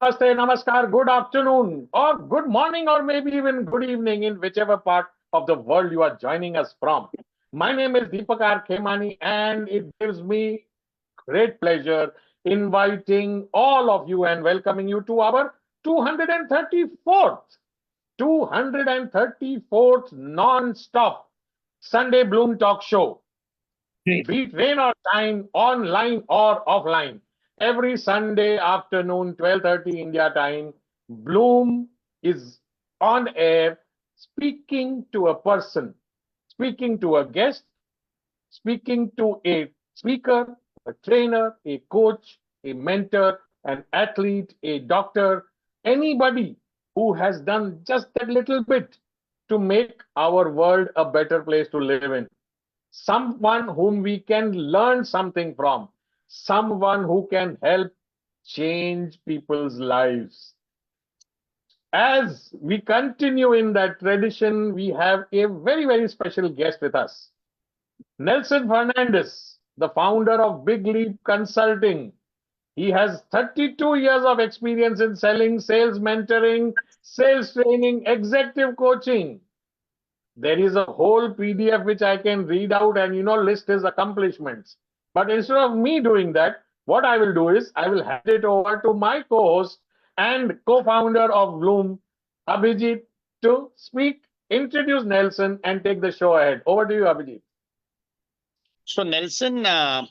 Namaste, namaskar, good afternoon, or good morning, or maybe even good evening in whichever part of the world you are joining us from. My name is Deepak R. Khemani, and it gives me great pleasure inviting all of you and welcoming you to our 234th 234th non-stop Sunday Bloom Talk Show. Great. Be it rain or shine, online or offline. Every Sunday afternoon, 12:30 India time, Bloom is on air speaking to a person, speaking to a guest, speaking to a speaker, a trainer, a coach, a mentor, an athlete, a doctor, anybody who has done just that little bit to make our world a better place to live in. Someone whom we can learn something from, someone who can help change people's lives. As we continue in that tradition, we have a very, very special guest with us. Nelson Fernandes, the founder of Big Leap Consulting. He has 32 years of experience in selling, sales mentoring, sales training, executive coaching. There is a whole PDF which I can read out and list his accomplishments. But instead of me doing that, what I will do is I will hand it over to my co-host and co-founder of Bloom, Abhijit, to speak, introduce Nelson, and take the show ahead. Over to you, Abhijit. So Nelson, how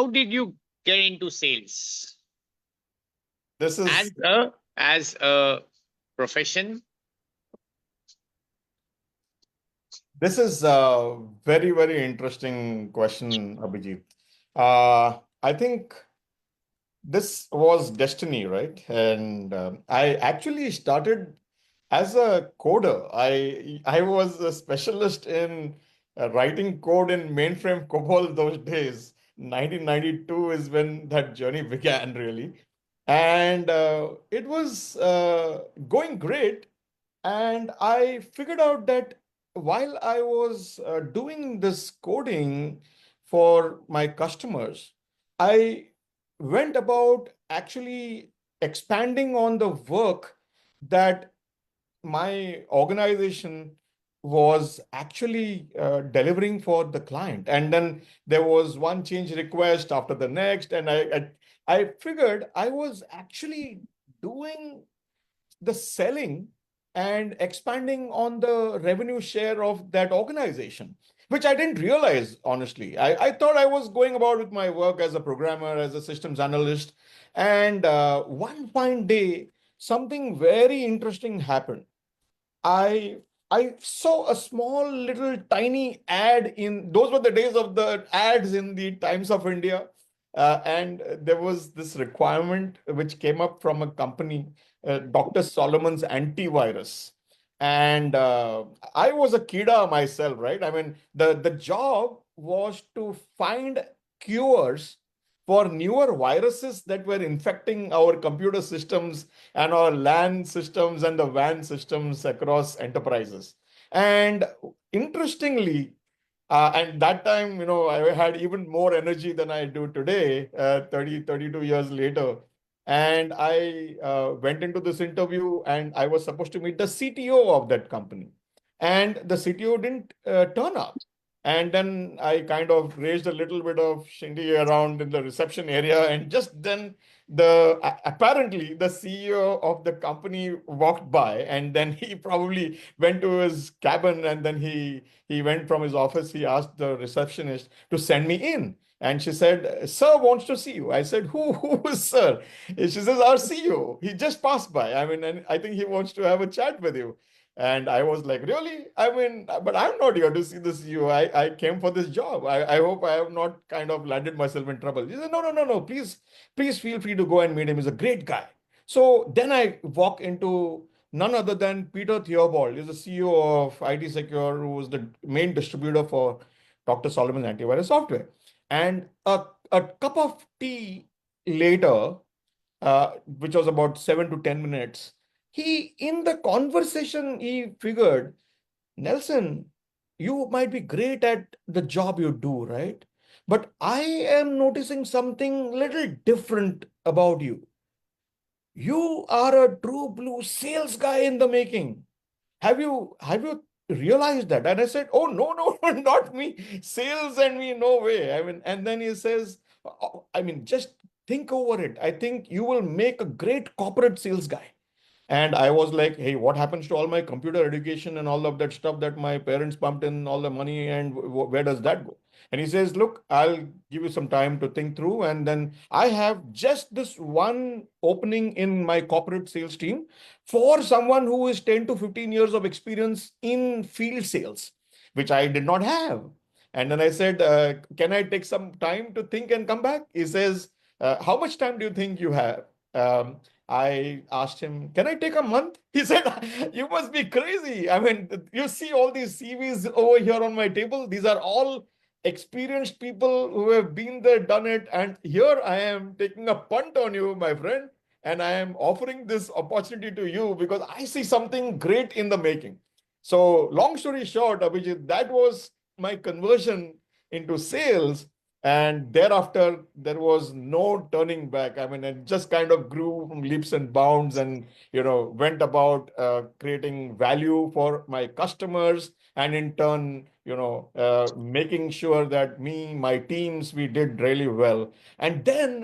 did you get into sales This is as a profession? this is a very, very interesting question, Abhijit. I think this was destiny, right? And I actually started as a coder. I was a specialist in writing code in mainframe COBOL those days. 1992 is when that journey began, really. And it was going great. And I figured out that while I was doing this coding for my customers, I went about actually expanding on the work that my organization was actually delivering for the client. And then there was one change request after the next. And I figured I was actually doing the selling and expanding on the revenue share of that organization, which I didn't realize, honestly. I thought I was going about with my work as a programmer, as a systems analyst. And one fine day, something very interesting happened. I I saw a small little tiny ad in those were the days of the ads in the Times of India. And there was this requirement which came up from a company, Dr. Solomon's antivirus. And I was a kida myself, right? I mean, the job was to find cures for newer viruses that were infecting our computer systems and our LAN systems and the WAN systems across enterprises. And interestingly, and that time, I had even more energy than I do today, 32 years later. And I went into this interview and I was supposed to meet the CTO of that company. And the CTO didn't turn up. And then I kind of raised a little bit of shindy around in the reception area. And just then, apparently the CEO of the company walked by, and then he probably went to his cabin, and then he went from his office. He asked the receptionist to send me in. And she said, "Sir wants to see you." I said, Who is sir? And she says, "Our CEO. He just passed by. I mean, and I think he wants to have a chat with you." And I was like, "Really? I mean, but I'm not here to see the CEO. I came for this job. I hope I have not kind of landed myself in trouble." He said, "No, no, no, no. Please feel free to go and meet him. He's a great guy." So then I walk into none other than Peter Theobald. He's the CEO of IT Secure, who was the main distributor for Dr. Solomon's antivirus software. And a cup of tea later, which was about 7 to 10 minutes, in the conversation, he figured, "Nelson, you might be great at the job you do, right? but I am noticing something little different about you. You are a true blue sales guy in the making. Have you realized that? And I said, oh no, no, not me. Sales and me, no way. I mean, and then he says, I mean, just think over it. I think you will make a great corporate sales guy. And I was like, hey, what happens to all my computer education and all of that stuff that my parents pumped in all the money, and where does that go? And he says, look, I'll give you some time to think through. And then I have just this one opening in my corporate sales team for someone who is 10 to 15 years of experience in field sales, which I did not have. And then I said, can I take some time to think and come back? He says, how much time do you think you have? Um, I asked him, can I take a month? He said, you must be crazy. I mean, you see all these CVs over here on my table. These are all experienced people who have been there, done it. And here I am taking a punt on you, my friend. And I am offering this opportunity to you because I see something great in the making. So, long story short, Abhijit, that was my conversion into sales. And thereafter, there was no turning back. I mean, it just kind of grew from leaps and bounds, and went about creating value for my customers, and in turn, making sure that my teams, we did really well. And then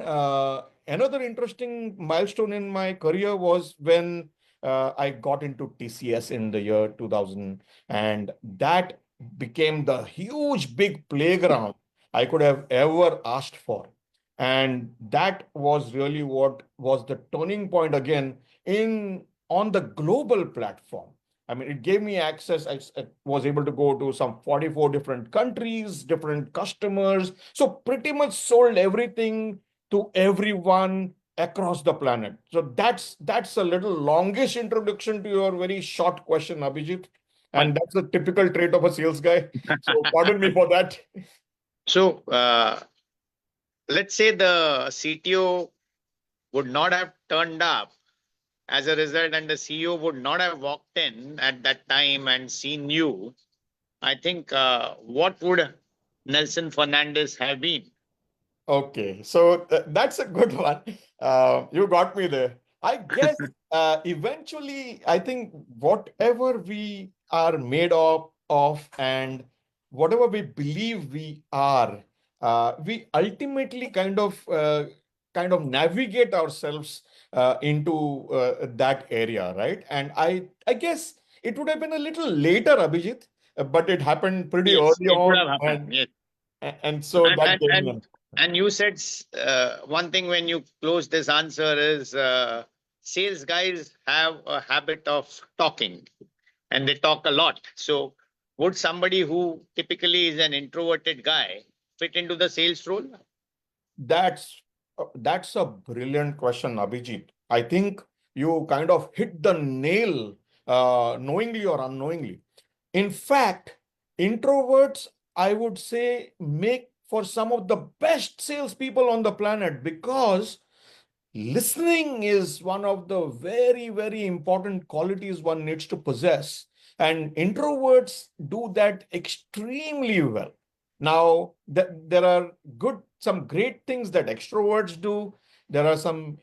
another interesting milestone in my career was when I got into TCS in the year 2000, and that became the huge big playground I could have ever asked for. And that was really what was the turning point again in on the global platform. I mean, it gave me access. I was able to go to some 44 different countries, different customers. So pretty much sold everything to everyone across the planet. So that's a little longish introduction to your very short question, Abhijit. And Fine. that's a typical trait of a sales guy. So pardon me for that. So let's say the CTO would not have turned up as a result, and the CEO would not have walked in at that time and seen you. I think what would Nelson Fernandes have been? Okay, so that's a good one. You got me there. I guess eventually, I think whatever we are made of and whatever we believe we are, we ultimately kind of navigate ourselves into that area, right? And I guess it would have been a little later, Abhijit, but it happened pretty Yes, early it would on, have happened. Yes. and so And that and gave me and, and you said one thing when you close this answer is sales guys have a habit of talking, and they talk a lot. So would somebody who typically is an introverted guy fit into the sales role? That's a brilliant question, Abhijit. I think you kind of hit the nail, knowingly or unknowingly. In fact, introverts, I would say, make for some of the best salespeople on the planet, because listening is one of the very, very important qualities one needs to possess. And introverts do that extremely well. Now, there are some great things that extroverts do. There are some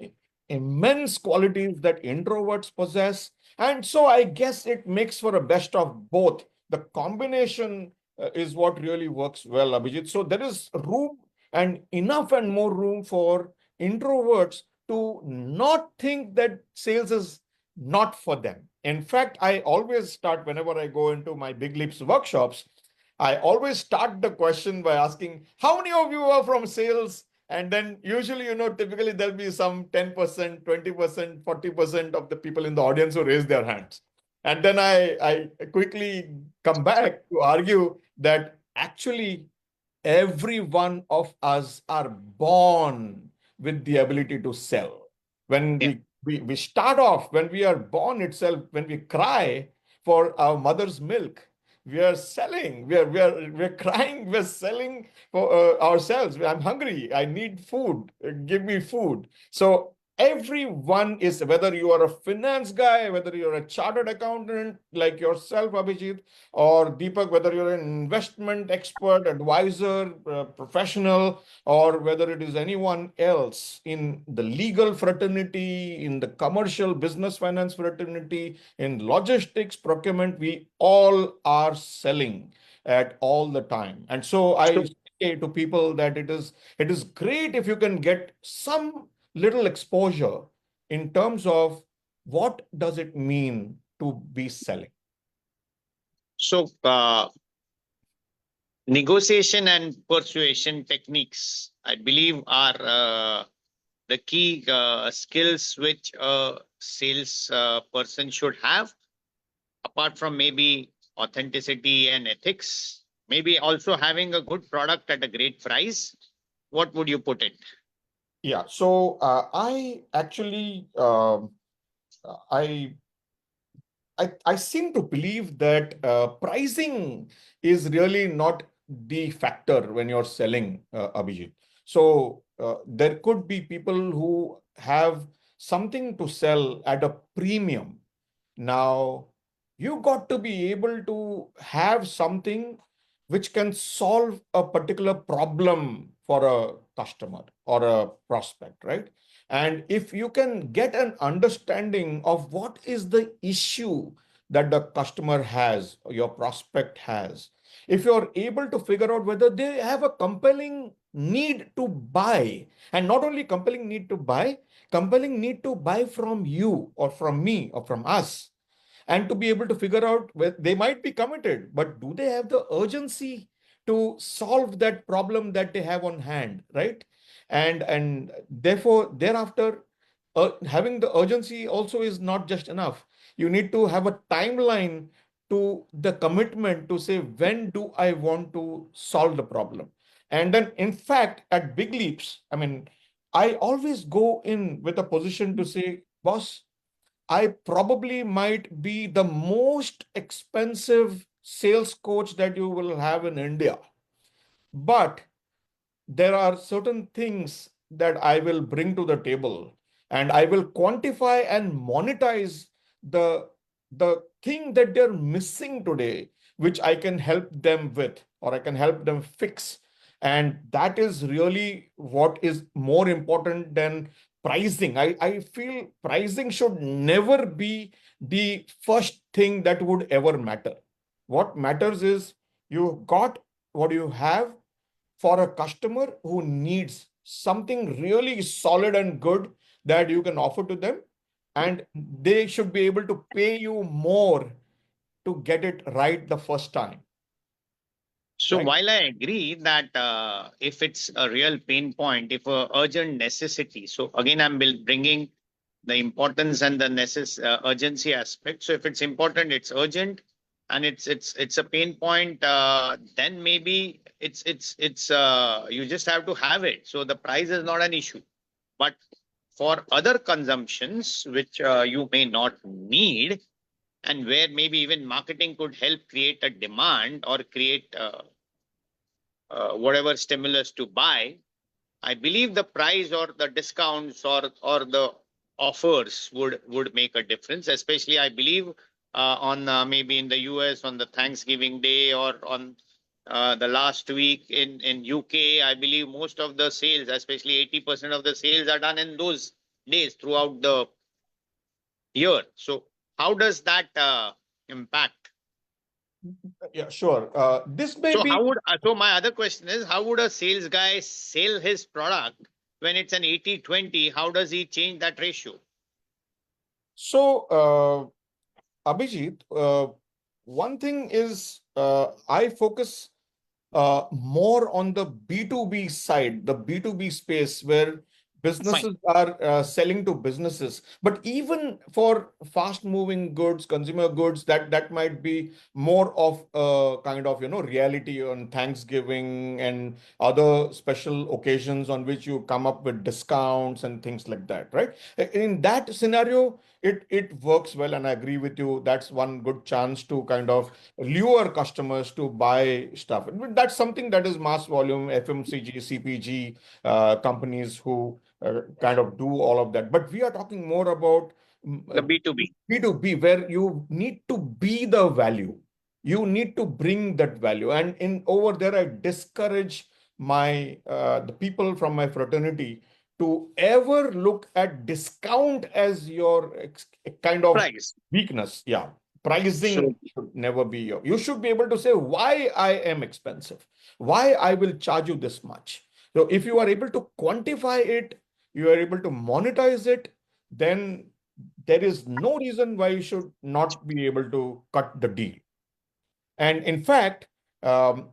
immense qualities that introverts possess. And so I guess it makes for a best of both. The combination is what really works well, Abhijit. So there is room, and enough and more room, for introverts to not think that sales is not for them. In fact, I always start, whenever I go into my Big Leaps workshops, I always start the question by asking, how many of you are from sales? And then usually, typically there'll be some 10%, 20%, 40% of the people in the audience who raise their hands. And then I quickly come back to argue that actually every one of us are born with the ability to sell. When Yeah. we start off, when we are born itself, when we cry for our mother's milk, we are selling, we're crying, we're selling for ourselves. I'm hungry, I need food, give me food. So Everyone is, whether you are a finance guy, whether you're a chartered accountant like yourself, Abhijit, or Deepak, whether you're an investment expert, advisor, professional, or whether it is anyone else in the legal fraternity, in the commercial business finance fraternity, in logistics, procurement, we all are selling at all the time. And so I So, say to people that it is great if you can get some little exposure in terms of what does it mean to be selling. so, negotiation and persuasion techniques, I believe, are the key skills which a sales person should have, apart from maybe authenticity and ethics, maybe also having a good product at a great price. What would you put it? Yeah, so I actually I I seem to believe that pricing is really not the factor when you're selling, Abhijit. So there could be people who have something to sell at a premium. Now, you got to be able to have something which can solve a particular problem for a customer or a prospect, right? And if you can get an understanding of what is the issue that the customer has, or your prospect has, if you're able to figure out whether they have a compelling need to buy, and not only compelling need to buy, compelling need to buy from you or from me or from us, and to be able to figure out where they might be committed, but do they have the urgency to solve that problem that they have on hand, right? And therefore, thereafter, having the urgency also is not just enough. You need to have a timeline to the commitment to say, when do I want to solve the problem? And then, in fact, at Big Leaps, I mean, I always go in with a position to say, boss, I probably might be the most expensive sales coach that you will have in India. But there are certain things that I will bring to the table, and I will quantify and monetize the thing that they're missing today, which I can help them with, or I can help them fix. And that is really what is more important than pricing. I feel pricing should never be the first thing that would ever matter. What matters is you got what you have for a customer who needs something really solid and good that you can offer to them, and they should be able to pay you more to get it right the first time, So right? while I agree that if it's a real pain point, if a urgent necessity, so again I'm bringing the importance and the urgency aspect. So if it's important, it's urgent, and it's a pain point, then maybe it's you just have to have it. So the price is not an issue. But for other consumptions which you may not need, and where maybe even marketing could help create a demand or create whatever stimulus to buy, I believe the price or the discounts or the offers would make a difference. Especially, I believe on maybe in the US on the Thanksgiving Day, or on the last week in UK. I believe most of the sales, especially 80% of the sales, are done in those days throughout the year. So how does that impact? Yeah, sure. This may So be so my other question is, how would a sales guy sell his product when it's an 80-20? How does he change that ratio? so. Abhijit, one thing is I focus more on the B2B side, the B2B space where Fine. businesses are selling to businesses. But even for fast moving goods, consumer goods, that might be more of a kind of, reality on Thanksgiving and other special occasions on which you come up with discounts and things like that, right? In that scenario, it works well, and I agree with you. That's one good chance to kind of lure customers to buy stuff. That's something that is mass volume, FMCG, CPG companies who kind of do all of that. But we are talking more about The B2B. B2B, where you need to be the value. You need to bring that value. And in over there, I discourage my the people from my fraternity to ever look at discount as your kind of Price. weakness. Yeah. So Pricing should never be your. You should be able to say why I am expensive, why I will charge you this much. So if you are able to quantify it, you are able to monetize it, then there is no reason why you should not be able to cut the deal. And in fact, um,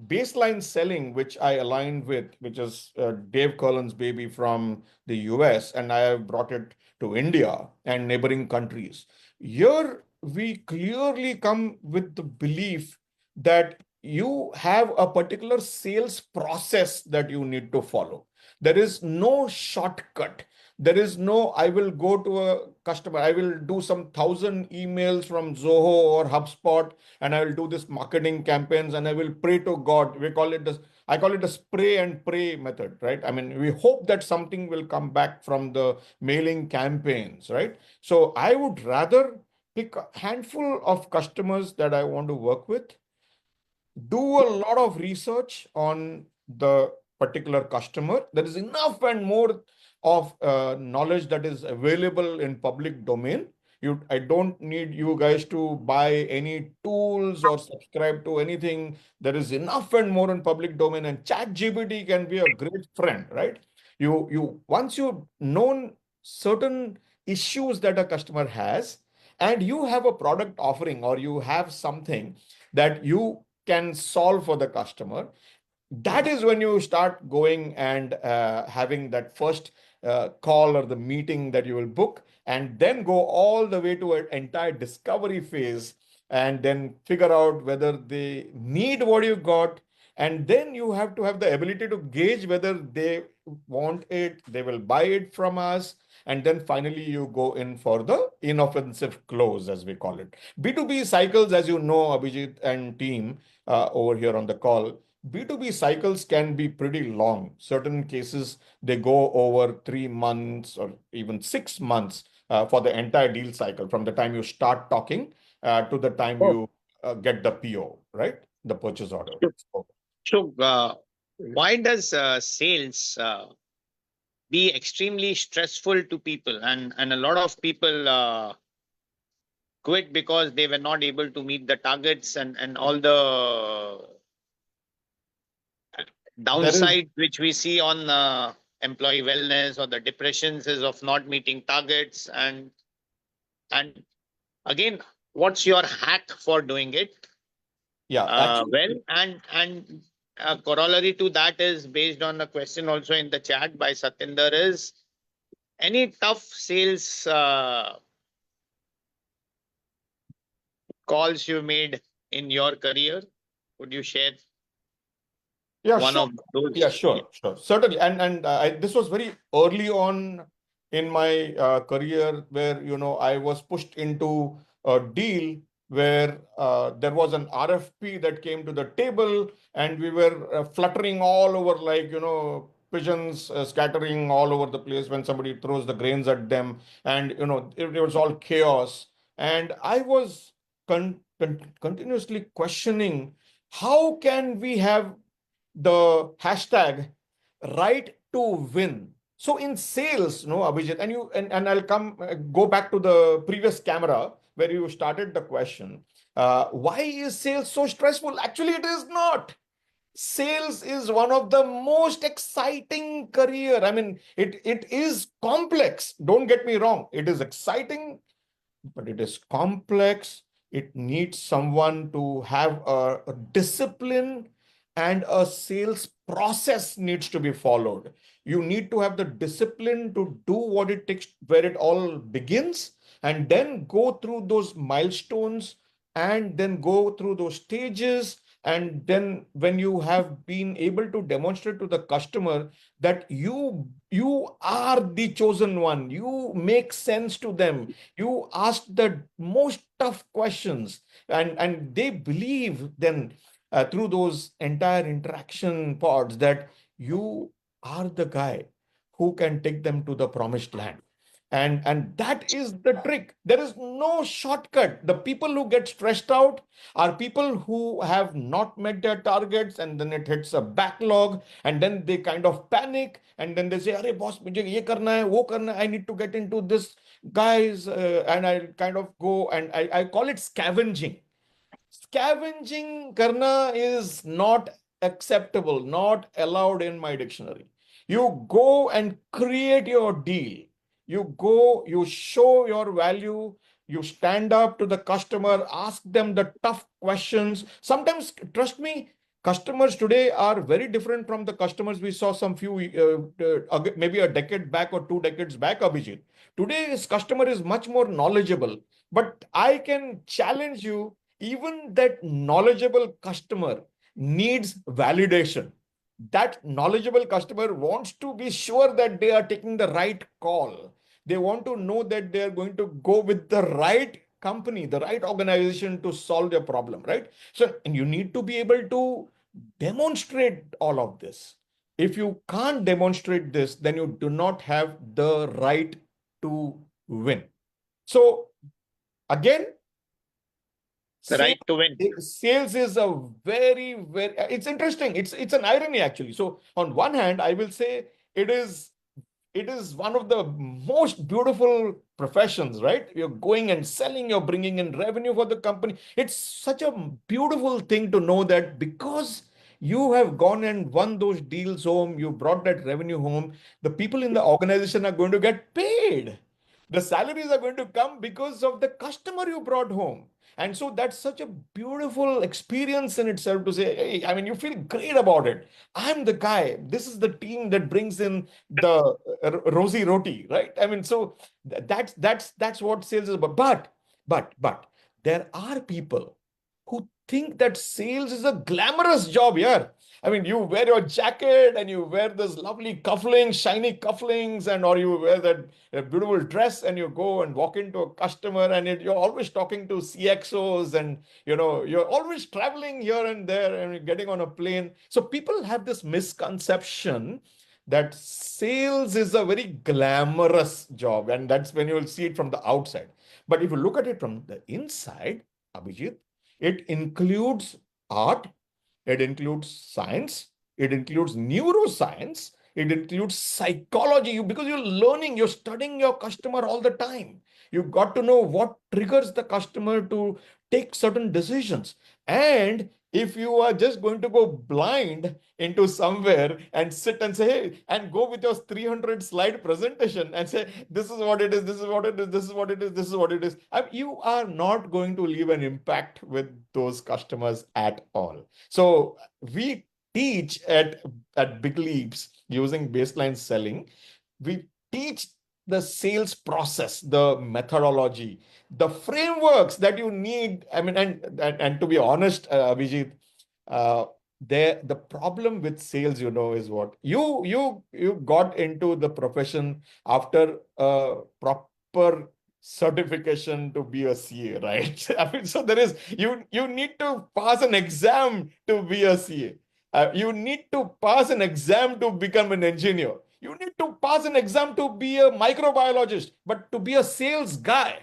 baseline selling, which I aligned with, which is Dave Cullen's baby from the US, and I have brought it to India and neighboring countries. Here, we clearly come with the belief that you have a particular sales process that you need to follow. There is no shortcut. There is no, I will go to a customer, I will do some 1,000 emails from Zoho or HubSpot, and I will do this marketing campaigns, and I will pray to God. We call it this, I call it the spray and pray method, right? I mean, we hope that something will come back from the mailing campaigns, right? So I would rather pick a handful of customers that I want to work with, do a lot of research on the particular customer. There is enough and more of knowledge that is available in public domain. I don't need you guys to buy any tools or subscribe to anything. There is enough and more in public domain, and ChatGPT can be a great friend, right? Once you've known certain issues that a customer has, and you have a product offering, or you have something that you can solve for the customer, that is when you start going and having that first call or the meeting that you will book, and then go all the way to an entire discovery phase, and then figure out whether they need what you got. And then you have to have the ability to gauge whether they want it, they will buy it from us. And then finally, you go in for the inoffensive close, as we call it. B2B cycles, as you know, Abhijit and team over here on the call, B2B cycles can be pretty long. Certain cases, they go over 3 months or even 6 months for the entire deal cycle, from the time you start talking to the time Oh, you get the PO, right? The purchase order. so, why does sales be extremely stressful to people, and a lot of people quit because they were not able to meet the targets, and all the There is, downside which we see on employee wellness, or the depressions is of not meeting targets, and again, what's your hack for doing it yeah, actually, well? And a corollary to that is based on a question also in the chat by Satinder, is any tough sales calls you made in your career? Would you share yeah, one sure. of those? Yeah, sure, sure. Certainly. And this was very early on in my career, where, I was pushed into a deal where there was an RFP that came to the table, and we were fluttering all over, like, pigeons scattering all over the place when somebody throws the grains at them. And, it was all chaos. And I was continuously questioning, how can we have the hashtag right to win? So in sales, no, Abhijit, and I'll go back to the previous camera where you started the question. Why is sales so stressful? Actually, it is not. Sales is one of the most exciting career. I mean, it is complex. Don't get me wrong. It is exciting, but it is complex. It needs someone to have a discipline, and a sales process needs to be followed. You need to have the discipline to do what it takes, where it all begins, and then go through those milestones, and then go through those stages, And then when you have been able to demonstrate to the customer that you are the chosen one, you make sense to them, you ask the most tough questions, and they believe then through those entire interaction pods that you are the guy who can take them to the promised land. And that is the trick. There is no shortcut. The people who get stressed out are people who have not met their targets, and then it hits a backlog, and then they kind of panic, and then they say, "Arey boss, mujhe ye karna hai, wo karna hai, I need to get into this, guys," and I kind of go and I call it scavenging. Scavenging karna is not acceptable, not allowed in my dictionary. You go and create your deal. You go, you show your value, you stand up to the customer, ask them the tough questions. Sometimes, trust me, customers today are very different from the customers we saw some few, maybe a decade back or 2 decades back, Abhijit. Today's customer is much more knowledgeable, but I can challenge you, even that knowledgeable customer needs validation. That knowledgeable customer wants to be sure that they are taking the right call. They want to know that they are going to go with the right company, the right organization to solve their problem, right? So, and you need to be able to demonstrate all of this. If you can't demonstrate this, then you do not have the right to win. So, again, The sales, right to win. sales is a very, it's interesting. It's an irony actually. So on one hand, I will say it is one of the most beautiful professions, right? You're going and selling, you're bringing in revenue for the company. It's such a beautiful thing to know that because you have gone and won those deals home, you brought that revenue home, the people in the organization are going to get paid. The salaries are going to come because of the customer you brought home. And so that's such a beautiful experience in itself to say, hey, I mean, you feel great about it. I'm the guy. This is the team that brings in the rosy roti, right? I mean, so that's what sales is about. But there are people who think that sales is a glamorous job here. I mean, you wear your jacket and you wear this lovely cufflinks, shiny cufflinks, and or you wear that beautiful dress and you go and walk into a customer and you're always talking to CXOs and you're always traveling here and there and you're getting on a plane. So people have this misconception that sales is a very glamorous job, and that's when you'll see it from the outside. But if you look at it from the inside, Abhijit, it includes art, it includes science, it includes neuroscience, it includes psychology. Because you're learning, you're studying your customer all the time. You got to know what triggers the customer to take certain decisions. And if you are just going to go blind into somewhere and sit and say, hey, and go with your 300 slide presentation and say, this is what it is, this is what it is, this is what it is, this is what it is, you are not going to leave an impact with those customers at all. So we teach at Big Leaps using baseline selling. We teach the sales process, the methodology, the frameworks that you need. I mean, and to be honest, Abhijit, uh, the problem with sales, is what you got into the profession after a proper certification to be a CA, right? I mean, so there is you need to pass an exam to be a CA. You need to pass an exam to become an engineer. You need to pass an exam to be a microbiologist, but to be a sales guy,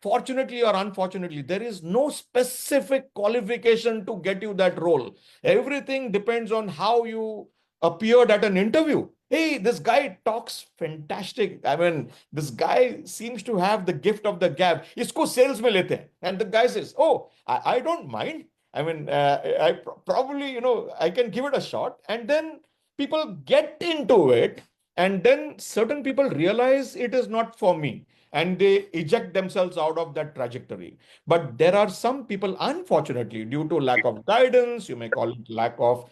fortunately or unfortunately, there is no specific qualification to get you that role. Everything depends on how you appeared at an interview. Hey, this guy talks fantastic. I mean, this guy seems to have the gift of the gab. Isko sales mein lete hain. And the guy says, oh, I don't mind. I mean, probably, I can give it a shot. And then people get into it. And then certain people realize it is not for me and they eject themselves out of that trajectory. But there are some people, unfortunately, due to lack of guidance, you may call it lack of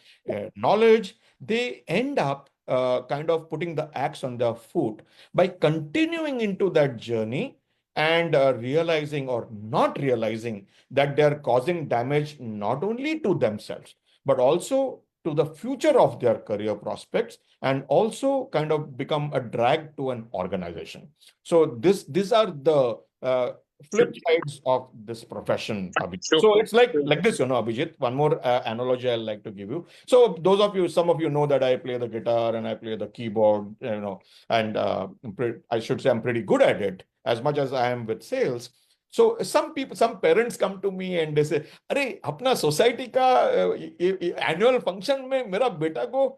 knowledge, they end up kind of putting the axe on their foot by continuing into that journey and realizing or not realizing that they're causing damage not only to themselves, but also to the future of their career prospects, and also kind of become a drag to an organization. So these are the flip sides of this profession, Abhijit. So, So it's like this, Abhijit. One more analogy I'd like to give you. So those of you, some of you know that I play the guitar and I play the keyboard, and I should say I'm pretty good at it as much as I am with sales. So some people, some parents come to me and they say, "अरे अपना society का annual function में मेरा बेटा को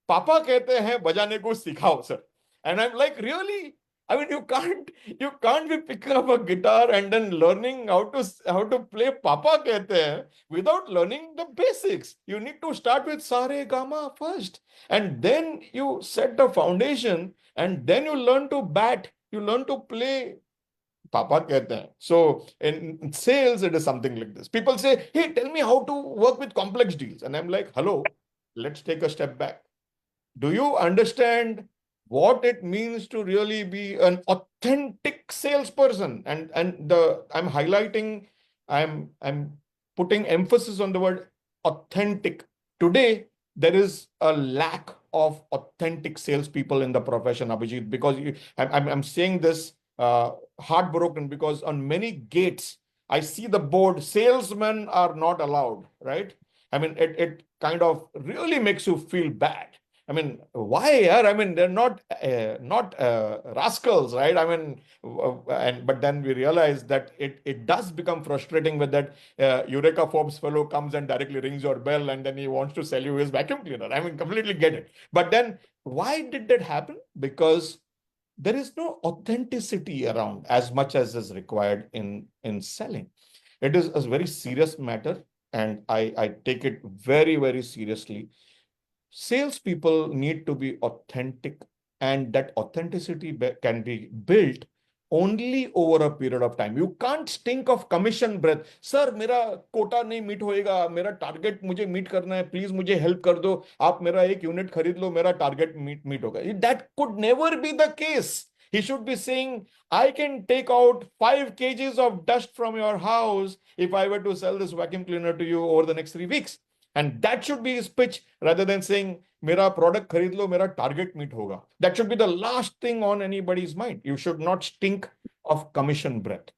पापा कहते हैं बजाने को सिखाओ sir." And I'm like, really? I mean, you can't be picking up a guitar and then learning how to play Papa Kehte Hain without learning the basics. You need to start with Sa Re Ga Ma first, and then you set the foundation, and then you learn to bat. You learn to play Papa Kehte Hain. So in sales, it is something like this. People say, "Hey, tell me how to work with complex deals," and I'm like, "Hello, let's take a step back. Do you understand what it means to really be an authentic salesperson?" And I'm highlighting, I'm putting emphasis on the word authentic. Today there is a lack of authentic salespeople in the profession, Abhijit, because I'm saying this heartbroken, because on many gates I see the board, salesmen are not allowed, right? I mean, it kind of really makes you feel bad. I mean, why? Yeah? I mean, they're not rascals, right? I mean, but then we realize that it does become frustrating with that Eureka Forbes fellow comes and directly rings your bell and then he wants to sell you his vacuum cleaner. I mean, completely get it. But then why did that happen? Because there is no authenticity around as much as is required in selling. It is a very serious matter, and I take it very, very seriously. Salespeople need to be authentic, and that authenticity can be built only over a period of time. You can't stink of commission breath. Sir, मेरा कोटा नहीं meet होएगा, मेरा target मुझे meet करना है, please मुझे help कर दो, आप मेरा एक यूनिट खरीद लो, मेरा टारगेट मीट होगा. That could never be the case. He should be saying, "I can take out 5 kgs of dust from your house if I were to sell this vacuum cleaner to you over the next 3 weeks." And that should be his pitch, rather than saying, "Mera product kharid lo, mera target meet hoga." That should be the last thing on anybody's mind. You should not stink of commission breath.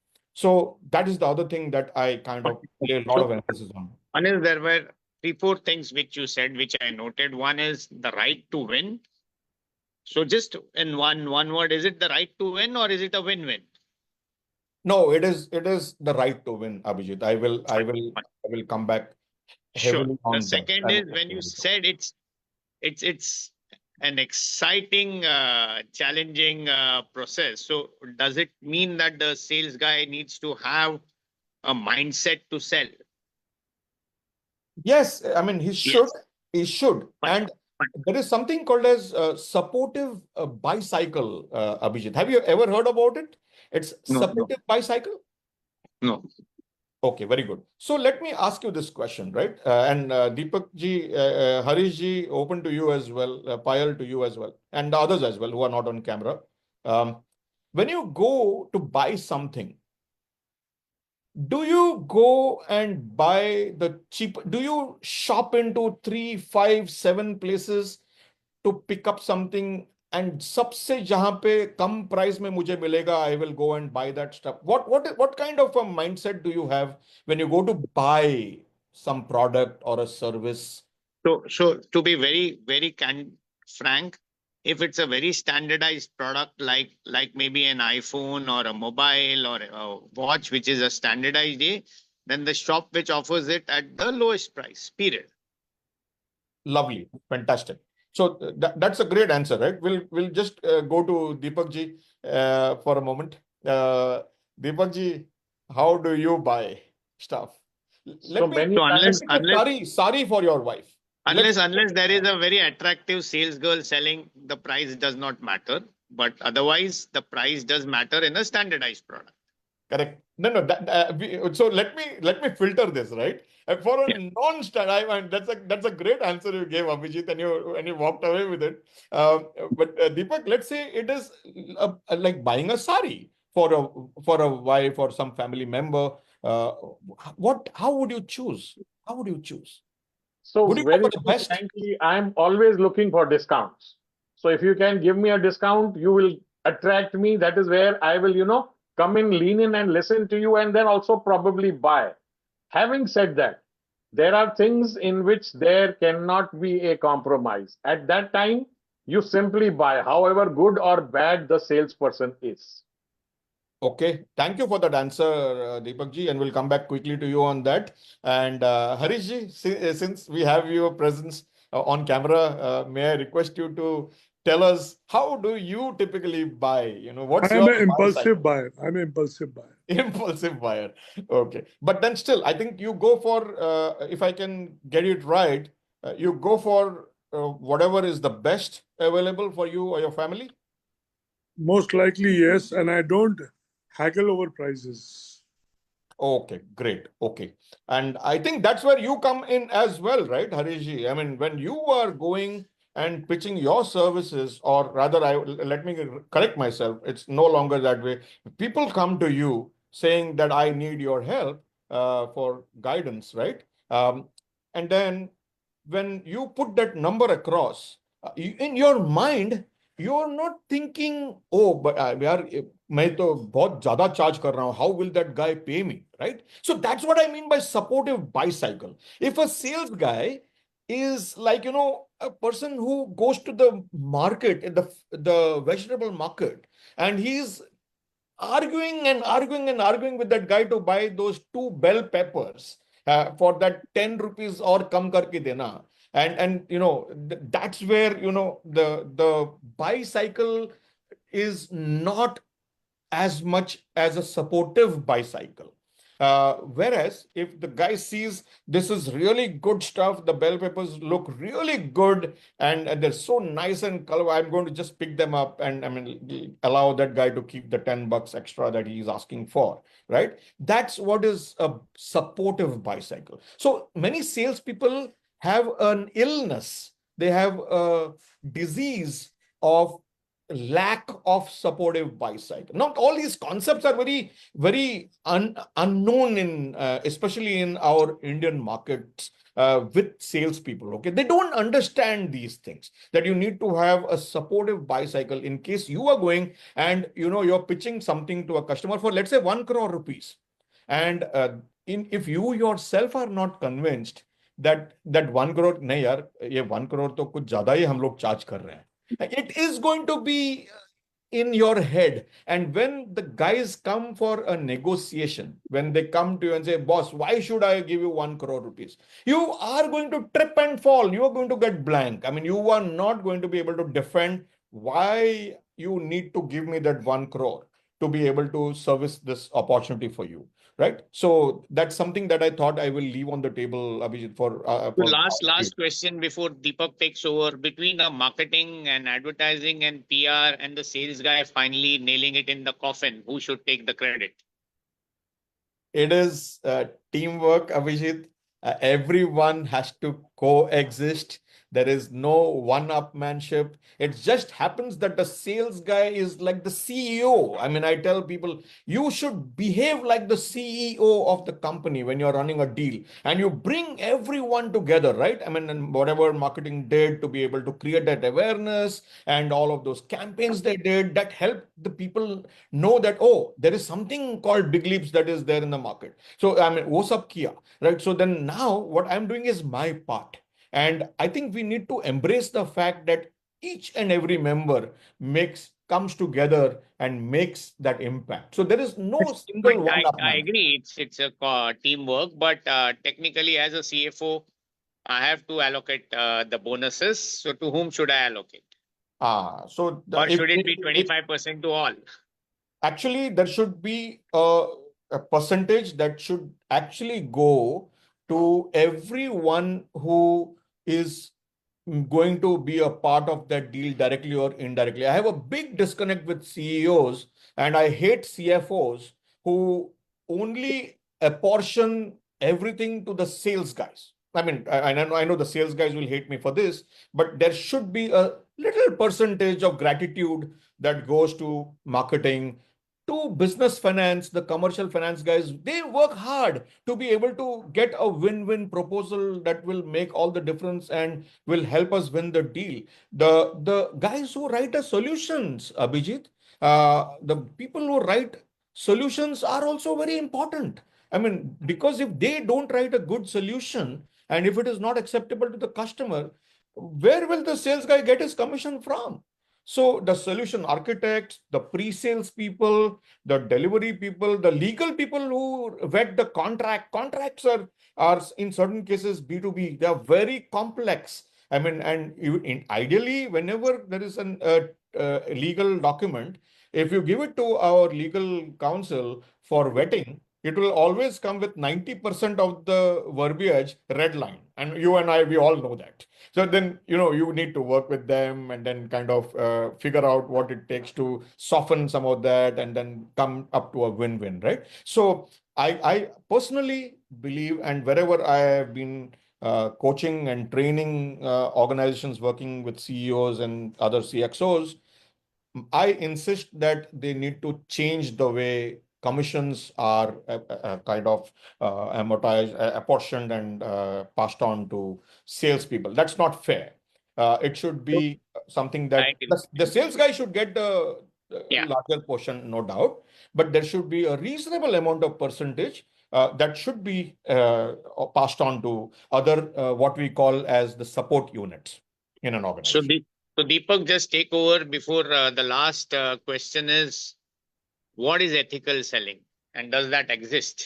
So that is the other thing that I kind of lay a lot of emphasis on. Anil, there were 3, 4 things which you said, which I noted. One is the right to win. So just in one word, is it the right to win or is it a win-win? No, it is the right to win, Abhijit. I will come back Sure. heavily The on that. second is when you said it's an exciting, challenging process. So does it mean that the sales guy needs to have a mindset to sell? Yes, I mean, he should. Yes. He should. Fine. And there is something called as supportive bicycle, Abhijit. Have you ever heard about it? It's No. supportive bicycle. No. Okay, very good. So let me ask you this question, right? And Deepak ji, Harish ji, open to you as well, Payal to you as well, and the others as well who are not on camera. When you go to buy something, do you go and buy the cheap? Do you shop into 3, 5, 7 places to pick up something, and सबसे जहां पे कम price में मुझे मिलेगा, I will go and buy that stuff? What kind of a mindset do you have when you go to buy some product or a service? So to be very, very frank, if it's a very standardized product like maybe an iPhone or a mobile or a watch, which is a standardized day, then the shop which offers it at the lowest price, period. Lovely, fantastic. So that's a great answer, right? We'll just go to Deepak ji for a moment. Deepak ji, how do you buy stuff? So many So times, Sari for your wife. Unless there is a very attractive sales girl selling, the price does not matter. But otherwise, the price does matter in a standardized product. Correct. No. So let me filter this, right? For a non-standard, I mean, that's a great answer you gave, Abhijit, and you walked away with it. But Deepak, let's say it is like buying a sari for a wife or some family member, how would you choose? How would you choose? So Would you go very, for the very best? frankly, I'm always looking for discounts. So if you can give me a discount, you will attract me. That is where I will, come in, lean in and listen to you and then also probably buy. Having said that, there are things in which there cannot be a compromise. At that time, you simply buy, however good or bad the salesperson is. Okay, thank you for that answer, Deepak ji, and we'll come back quickly to you on that. And Harish ji, since we have your presence on camera, may I request you to tell us how do you typically buy? What's I am your an buy impulsive cycle? buyer. I'm an impulsive buyer. Impulsive buyer. Okay, but then still, I think you go for, if I can get it right, you go for whatever is the best available for you or your family. Most likely, yes. And I don't haggle over prices. Okay, great. Okay. And I think that's where you come in as well, right, Harishji? I mean, when you are going and pitching your services, or rather, let me correct myself, it's no longer that way. People come to you saying that I need your help for guidance, right? And then when you put that number across, in your mind, you're not thinking, oh, but यार मैं तो बहुत ज्यादा charge कर रहा हूं, how will that guy pay me, right? So that's what I mean by supportive bicycle. If a sales guy is like, a person who goes to the market, the vegetable market, and he's arguing and arguing and arguing with that guy to buy those two bell peppers for that 10 rupees or kam karke dena. And that's where the bicycle is not as much as a supportive bicycle. Whereas if the guy sees this is really good stuff, the bell peppers look really good and they're so nice and color, I'm going to just pick them up and I mean allow that guy to keep the 10 bucks extra that he's asking for, right? That's what is a supportive bicycle. So many salespeople have an illness, they have a disease of lack of supportive bicycle. Now, all these concepts are very, very unknown in, especially in our Indian markets with salespeople. Okay, they don't understand these things. That you need to have a supportive bicycle in case you are going and you're pitching something to a customer for, let's say, 1 crore rupees, and if you yourself are not convinced that 1 crore नहीं यार, ये 1 crore तो कुछ ज्यादा ही हम लोग charge कर रहे हैं, it is going to be in your head. And when the guys come for a negotiation, when they come to you and say, boss, why should I give you 1 crore rupees? You are going to trip and fall. You are going to get blank. I mean, you are not going to be able to defend why you need to give me that 1 crore to be able to service this opportunity for you. Right. So that's something that I thought I will leave on the table, Abhijit, for The last question before Deepak takes over. Between the marketing and advertising and PR and the sales guy finally nailing it in the coffin, who should take the credit? It is teamwork, Abhijit. Everyone has to coexist. There is no one-upmanship. It just happens that the sales guy is like the CEO. I mean, I tell people, you should behave like the CEO of the company when you're running a deal. And you bring everyone together, right? I mean, and whatever marketing did to be able to create that awareness and all of those campaigns they did, that helped the people know that, oh, there is something called big leaps that is there in the market. So, I mean, wo sab kiya, right? So then now what I'm doing is my part. And I think we need to embrace the fact that each and every member comes together and makes that impact. So there is no single one-up I man. agree. It's a teamwork, but technically, as a CFO, I have to allocate the bonuses. So to whom should I allocate? So Or if, should it be 25% to all? actually, there should be a percentage that should actually go to everyone who is going to be a part of that deal directly or indirectly. I have a big disconnect with CEOs and I hate CFOs who only apportion everything to the sales guys. I mean, I know the sales guys will hate me for this, but there should be a little percentage of gratitude that goes to marketing, to business finance, the commercial finance guys, they work hard to be able to get a win-win proposal that will make all the difference and will help us win the deal. The guys who write the solutions, Abhijit, the people who write solutions are also very important. I mean, because if they don't write a good solution and if it is not acceptable to the customer, where will the sales guy get his commission from? So the solution architects, the pre-sales people, the delivery people, the legal people who vet the contracts are in certain cases B2B. They are very complex. I mean, and ideally, whenever there is a legal document, if you give it to our legal counsel for vetting, it will always come with 90% of the verbiage red line. And you and I, we all know that. So then, you need to work with them and then kind of figure out what it takes to soften some of that and then come up to a win-win, right? So I personally believe, and wherever I have been coaching and training organizations working with CEOs and other CXOs, I insist that they need to change the way commissions are kind of amortized, apportioned, and passed on to salespeople. That's not fair. It should be something I that agree. the sales guy should get the Yeah. larger portion, no doubt, but there should be a reasonable amount of percentage that should be passed on to other what we call as the support units in an So, organization. so Deepak, just take over before the last question is, what is ethical selling and does that exist?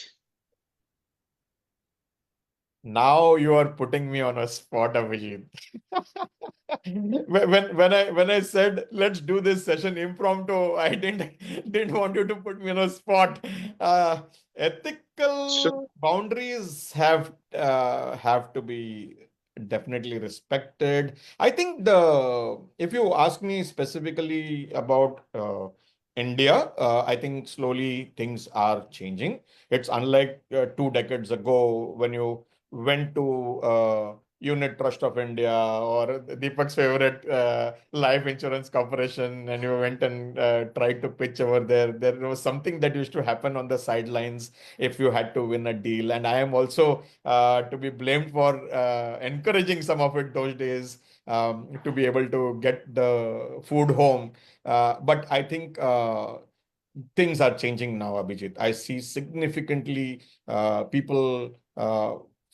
Now you are putting me on a spot, Abhijit. When I said let's do this session impromptu, I didn't want you to put me on a spot. So, Ethical boundaries have to be definitely respected. I think if you ask me specifically about India, I think slowly things are changing. It's unlike 2 decades ago when you went to Unit Trust of India or Deepak's favorite life insurance corporation, and you went and tried to pitch over there. There was something that used to happen on the sidelines if you had to win a deal. And I am also to be blamed for encouraging some of it those days to be able to get the food home. But I think things are changing now, Abhijit. I see significantly people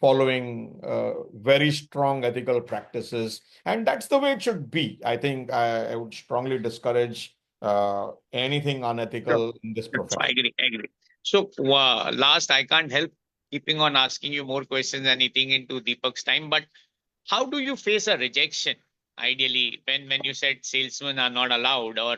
following very strong ethical practices, and that's the way it should be. I think I would strongly discourage anything sure. unethical in this I profession. agree. I agree. So, last, I can't help keeping on asking you more questions and eating into Deepak's time, but how do you face a rejection ideally when you said salesmen are not allowed, or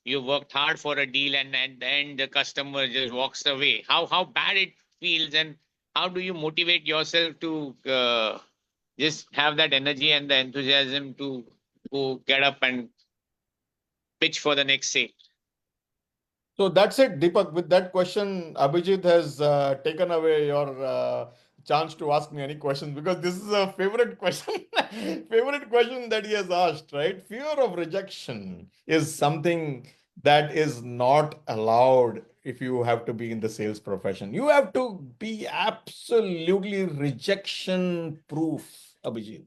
you worked hard for a deal and at the end the customer just walks away? How bad it feels, and how do you motivate yourself to just have that energy and the enthusiasm to go get up and pitch for the next sale? So that's it, Deepak. With that question, Abhijit has taken away your chance to ask me any questions because this is a favorite question, favorite question that he has asked, right? Fear of rejection is something that is not allowed if you have to be in the sales profession. You have to be absolutely rejection proof, Abhijit.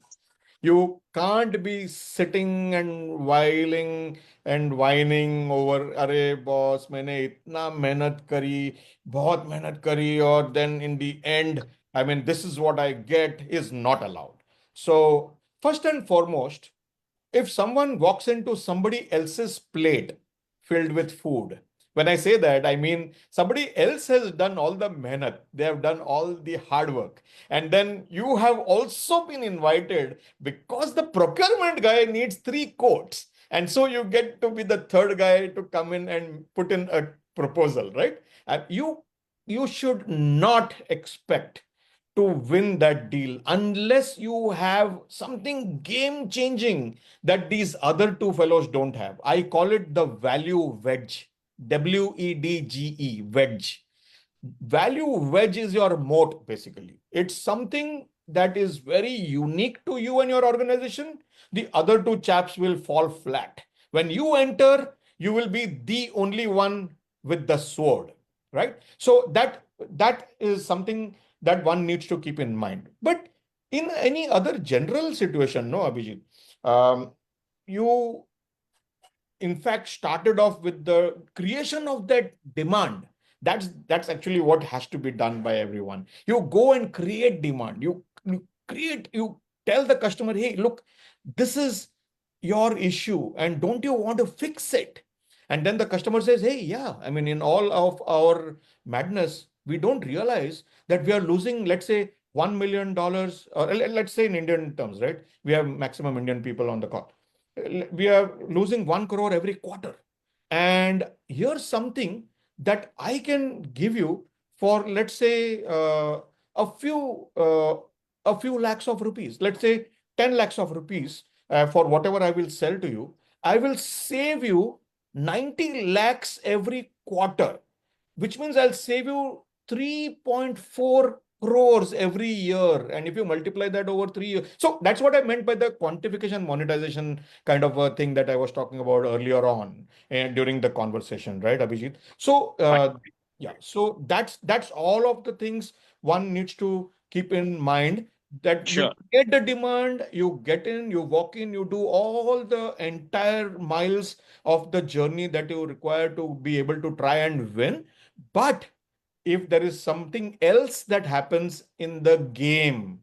You can't be sitting and whiling and whining over, अरे boss, मैंने इतना मेहनत करी, बहुत मेहनत करी, or then in the end, I mean, this is what I get is not allowed. So, first and foremost, if someone walks into somebody else's plate filled with food, when I say that, I mean somebody else has done all the mehnat, they have done all the hard work, and then you have also been invited because the procurement guy needs 3 coats, and so you get to be the third guy to come in and put in a proposal, right? And you should not expect to win that deal unless you have something game changing that these other two fellows don't have. I call it the value wedge. WEDGE, wedge. Value wedge is your moat, basically. It's something that is very unique to you and your organization. The other two chaps will fall flat. When you enter, you will be the only one with the sword, right? So that is something that one needs to keep in mind. But in any other general situation, no, Abhijit, you in fact started off with the creation of that demand. That's actually what has to be done by everyone. You go and create demand. You tell the customer, hey, look, this is your issue and don't you want to fix it? And then the customer says, hey, yeah, I mean, in all of our madness, we don't realize that we are losing, let's say, $1 million, or let's say in Indian terms, right? We have maximum Indian people on the call. We are losing 1 crore every quarter. And here's something that I can give you for, let's say, a few lakhs of rupees, let's say 10 lakhs of rupees, for whatever I will sell to you. I will save you 90 lakhs every quarter, which means I'll save you 3.4 crores every year. And if you multiply that over 3 years, so that's what I meant by the quantification monetization kind of a thing that I was talking about earlier on and during the conversation, right, Abhijit? So, yeah, so that's all of the things one needs to keep in mind, that you Sure. get the demand, you get in, you walk in, you do all the entire miles of the journey that you require to be able to try and win. But if there is something else that happens in the game,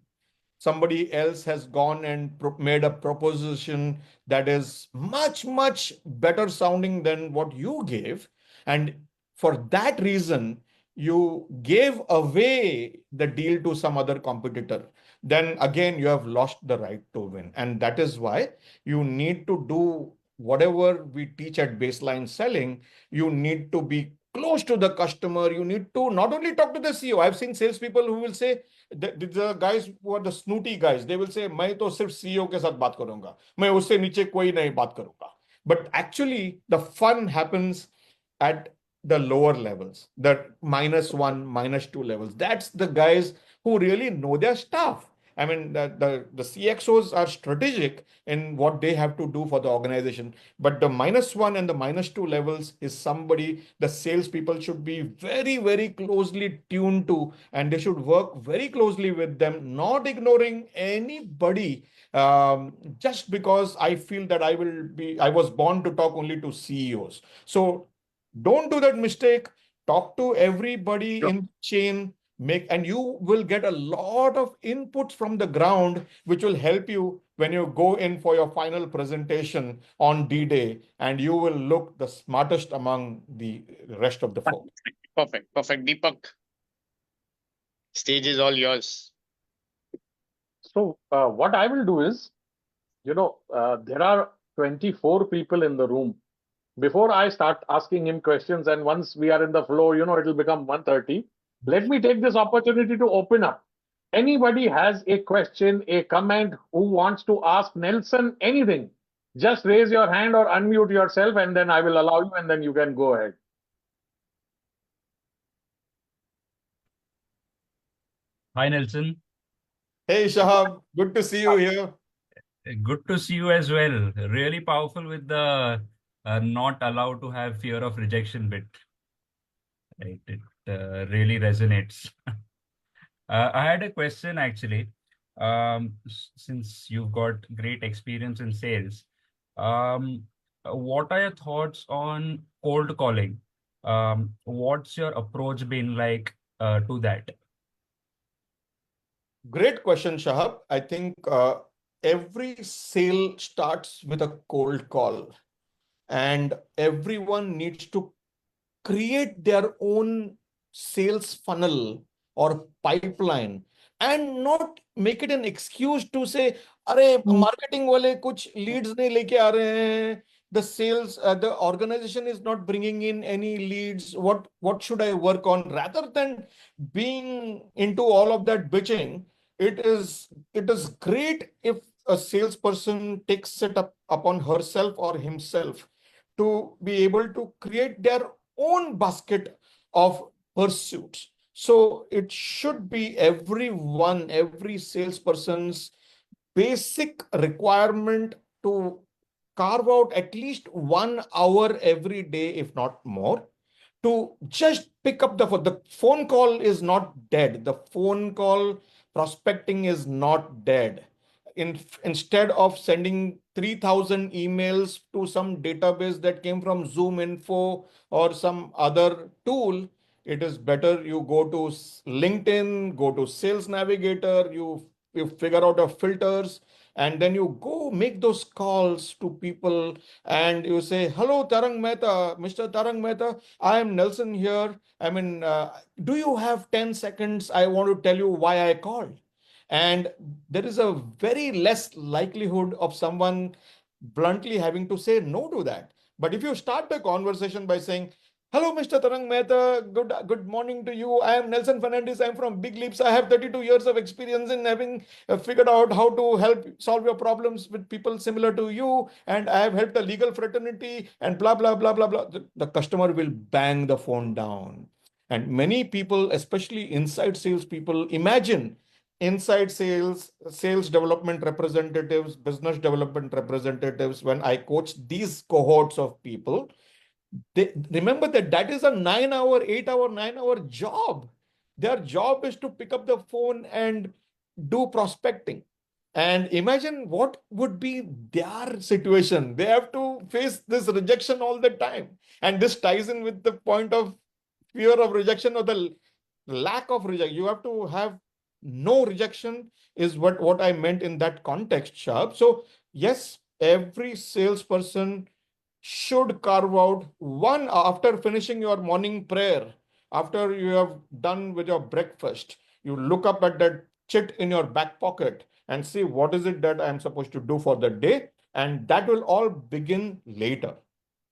somebody else has gone and made a proposition that is much, much better sounding than what you gave, and for that reason, you gave away the deal to some other competitor, then again, you have lost the right to win. And that is why you need to do whatever we teach at baseline selling. You need to be close to the customer. You need to not only talk to the CEO. I've seen salespeople who will say, the guys who are the snooty guys, they will say, मैं तो सिर्फ CEO के साथ बात करूंगा, मैं उससे नीचे कोई नहीं बात करूंगा. But actually, the fun happens at the lower levels, the -1, -2 levels. That's the guys who really know their stuff. I mean, the CXOs are strategic in what they have to do for the organization. But the -1 and the -2 levels is somebody the salespeople should be very, very closely tuned to, and they should work very closely with them, not ignoring anybody, just because I feel that I was born to talk only to CEOs. So don't do that mistake. Talk to everybody Sure. in the chain, and you will get a lot of inputs from the ground, which will help you when you go in for your final presentation on D-Day, and you will look the smartest among the rest of the folks. Perfect. Perfect. Deepak, stage is all yours. So, what I will do is, there are 24 people in the room. Before I start asking him questions, and once we are in the flow, it'll become 1:30. Let me take this opportunity to open up. Anybody has a question, a comment, who wants to ask Nelson anything, just raise your hand or unmute yourself, and then I will allow you, and then you can go ahead. Hi, Nelson. Hey, Shahab, good to see you here. Good to see you as well. Really powerful with the not allowed to have fear of rejection bit. Right? It really resonates. I had a question actually. Since you've got great experience in sales, what are your thoughts on cold calling? What's your approach been like to that? Great question, Shahab. I think every sale starts with a cold call, and everyone needs to create their own sales funnel or pipeline, and not make it an excuse to say, अरे marketing वाले कुछ leads नहीं लेके आ रहे हैं, the sales the organization is not bringing in any leads, what should I work on? Rather than being into all of that bitching, it is great if a salesperson takes it upon herself or himself to be able to create their own basket of pursuits. So it should be every salesperson's basic requirement to carve out at least 1 hour every day, if not more, to just pick up the phone. The phone call is not dead. The phone call prospecting is not dead. Instead of sending 3,000 emails to some database that came from Zoom Info or some other tool, it is better you go to LinkedIn, go to Sales Navigator, you figure out your filters, and then you go make those calls to people and you say, hello, Tarang Mehta, Mr. Tarang Mehta, I am Nelson here. I mean, do you have 10 seconds? I want to tell you why I called. And there is a very less likelihood of someone bluntly having to say no to that. But if you start the conversation by saying, hello, Mr. Tarang Mehta, good morning to you. I am Nelson Fernandes. I'm from Big Leaps. I have 32 years of experience in having figured out how to help solve your problems with people similar to you. And I have helped the legal fraternity and blah, blah, blah, blah, blah. The customer will bang the phone down. And many people, especially inside sales people, imagine inside sales, sales development representatives, business development representatives, when I coach these cohorts of people, they remember that that is a 9 hour, 8 hour, 9 hour job. Their job is to pick up the phone and do prospecting. And imagine what would be their situation. They have to face this rejection all the time. And this ties in with the point of fear of rejection or the lack of rejection. You have to have no rejection is what I meant in that context, Sharp. So yes, every salesperson should carve out one after finishing your morning prayer, after you have done with your breakfast, you look up at that chit in your back pocket and see what is it that I'm supposed to do for the day. And that will all begin later.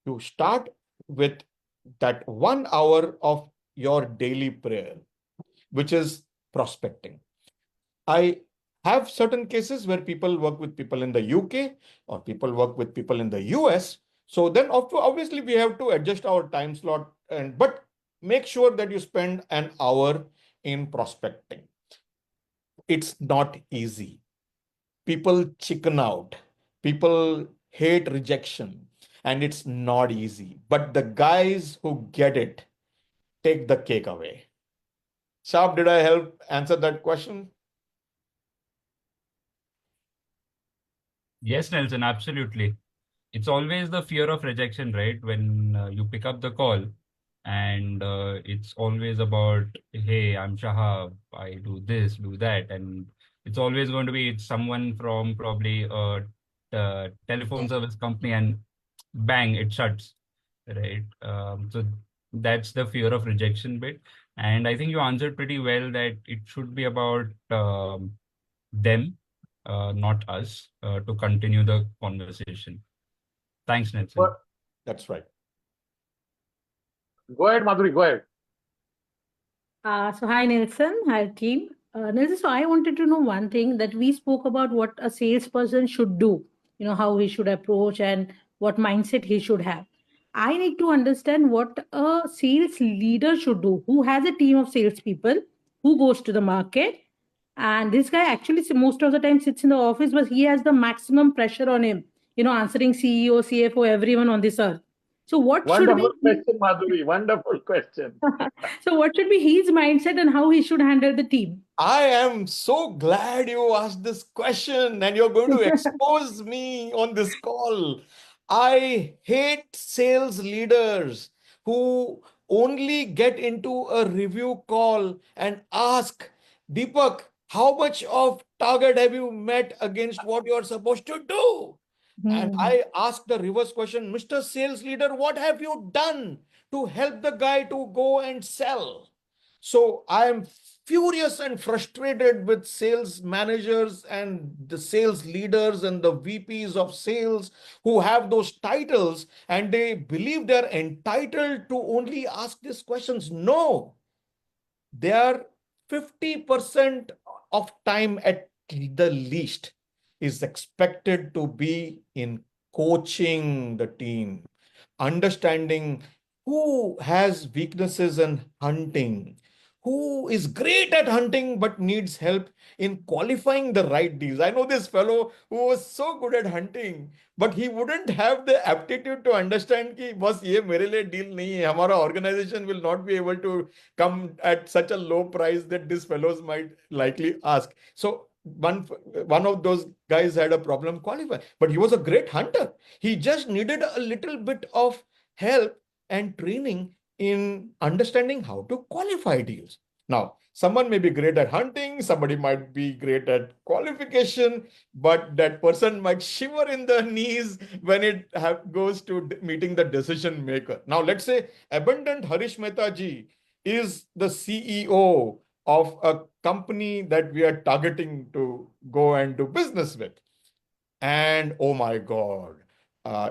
You start with that 1 hour of your daily prayer, which is prospecting. I have certain cases where people work with people in the UK or people work with people in the US. So then obviously we have to adjust our time slot, but make sure that you spend an hour in prospecting. It's not easy. People chicken out. People hate rejection, and it's not easy. But the guys who get it take the cake away. Sharp, did I help answer that question? Yes, Nelson, absolutely. It's always the fear of rejection, right? When you pick up the call and it's always about, hey, I'm Shahab, I do this, do that. And it's always going to be it's someone from probably a telephone service company and bang, it shuts, right? So that's the fear of rejection bit. And I think you answered pretty well that it should be about them, not us, to continue the conversation. Thanks, Nelson. That's right. Go ahead, Madhuri, go ahead. So hi Nelson, hi team. Nelson, so I wanted to know one thing that we spoke about what a salesperson should do, how he should approach and what mindset he should have. I need to understand what a sales leader should do, who has a team of salespeople, who goes to the market. And this guy actually most of the time sits in the office, but he has the maximum pressure on him, answering CEO, CFO, everyone on this earth. So what should be Wonderful question, Madhuri. Wonderful question. so what should be his mindset and how he should handle the team? I am so glad you asked this question and you're going to expose me on this call. I hate sales leaders who only get into a review call and ask, Deepak, how much of target have you met against what you're supposed to do? And I ask the reverse question, Mr. Sales Leader, what have you done to help the guy to go and sell? So I am furious and frustrated with sales managers and the sales leaders and the VPs of sales who have those titles and they believe they're entitled to only ask these questions. No, they are 50% of time at the least is expected to be in coaching the team, understanding who has weaknesses in hunting, who is great at hunting but needs help in qualifying the right deals. I know this fellow who was so good at hunting, but he wouldn't have the aptitude to understand कि बस ये मेरे लिए deal नहीं है. हमारा organization will not be able to come at such a low price that these fellows might likely ask. So one of those guys had a problem qualifying, but he was a great hunter. He just needed a little bit of help and training in understanding how to qualify deals. Now, someone may be great at hunting, somebody might be great at qualification, but that person might shiver in the knees when it goes to meeting the decision maker. Now, let's say Abundant Harish Mehta ji is the CEO of a company that we are targeting to go and do business with. And oh my God,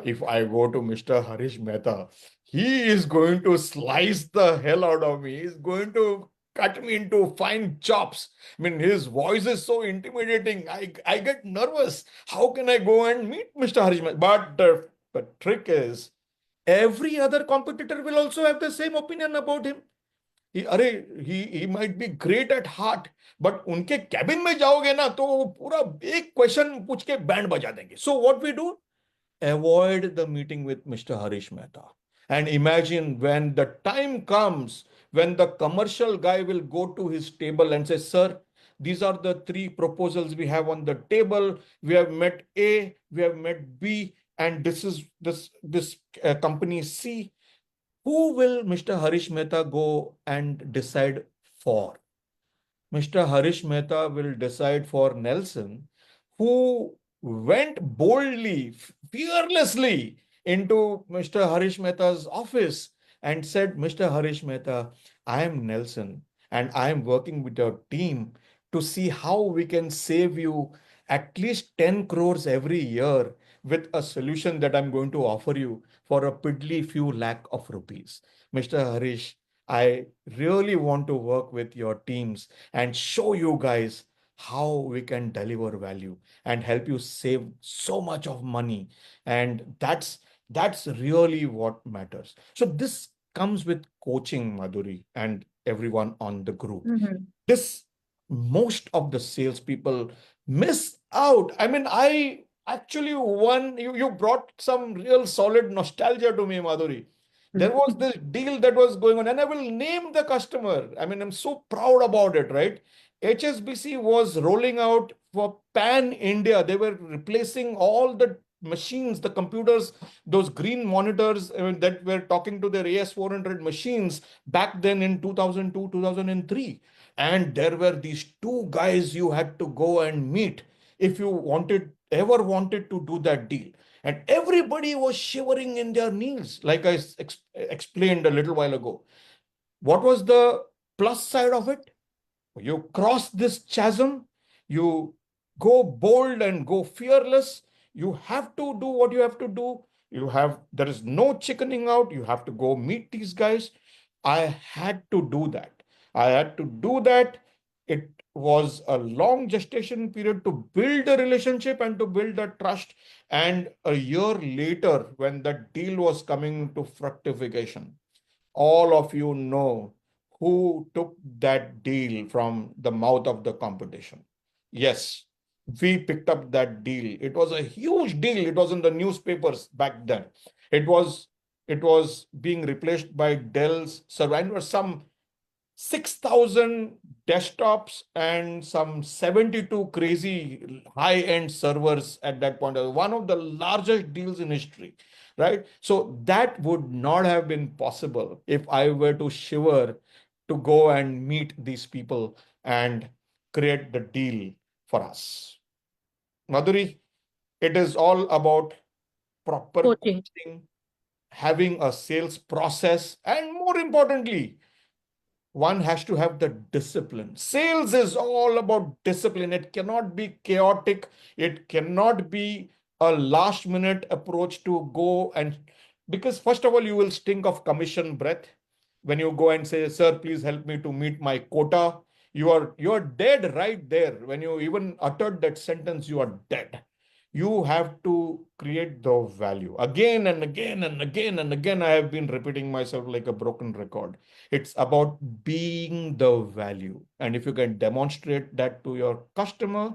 if I go to Mr. Harish Mehta, he is going to slice the hell out of me. He's going to cut me into fine chops. I mean, his voice is so intimidating. I get nervous. How can I go and meet Mr. Harish Mehta? But the trick is, every other competitor will also have the same opinion about him. he might be great at heart, but उनके cabin में जाओगे ना तो वो पूरा एक question पूछ के बैंड बजा देंगे. So what we do? Avoid the meeting with Mr. Harish Mehta. And imagine when the time comes when the commercial guy will go to his table and say, Sir, these are the 3 proposals we have on the table. We have met A, we have met B, and this is this company C. Who will Mr. Harish Mehta go and decide for? Mr. Harish Mehta will decide for Nelson, who went boldly, fearlessly into Mr. Harish Mehta's office and said, Mr. Harish Mehta, I am Nelson and I am working with your team to see how we can save you at least 10 crores every year with a solution that I'm going to offer you for a piddly few lakh of rupees. Mr. Harish, I really want to work with your teams and show you guys how we can deliver value and help you save so much of money. And that's really what matters. So this comes with coaching, Madhuri, and everyone on the group. This most of the salespeople miss out. I mean, I actually you brought some real solid nostalgia to me, Madhuri. There was this deal that was going on, and I will name the customer. I mean, I'm so proud about it, right? HSBC was rolling out for pan India. They were replacing all the machines, the computers, those green monitors that were talking to their AS400 machines back then in 2002, 2003. And there were these 2 guys you had to go and meet if you ever wanted to do that deal. And everybody was shivering in their knees, like I explained a little while ago. What was the plus side of it? You cross this chasm, you go bold and go fearless. You have to do what you have to do. There is no chickening out. You have to go meet these guys. I had to do that. It was a long gestation period to build a relationship and to build a trust. And a year later, when the deal was coming to fructification, all of you know who took that deal from the mouth of the competition. Yes, we picked up that deal. It was a huge deal. It was in the newspapers back then. It was being replaced by Dell's server. Some 6,000 desktops and some 72 crazy high-end servers at that point. One of the largest deals in history, right? So that would not have been possible if I were to shiver to go and meet these people and create the deal for us. Madhuri, it is all about proper Coaching. coaching, having a sales process, and more importantly, one has to have the discipline. Sales is all about discipline. It cannot be chaotic. It cannot be a last minute approach to go and, because first of all, you will stink of commission breath. When you go and say, sir, please help me to meet my quota, you're dead right there. When you even uttered that sentence, you are dead. You have to create the value again and again and again and again. I have been repeating myself like a broken record. It's about being the value. And if you can demonstrate that to your customer,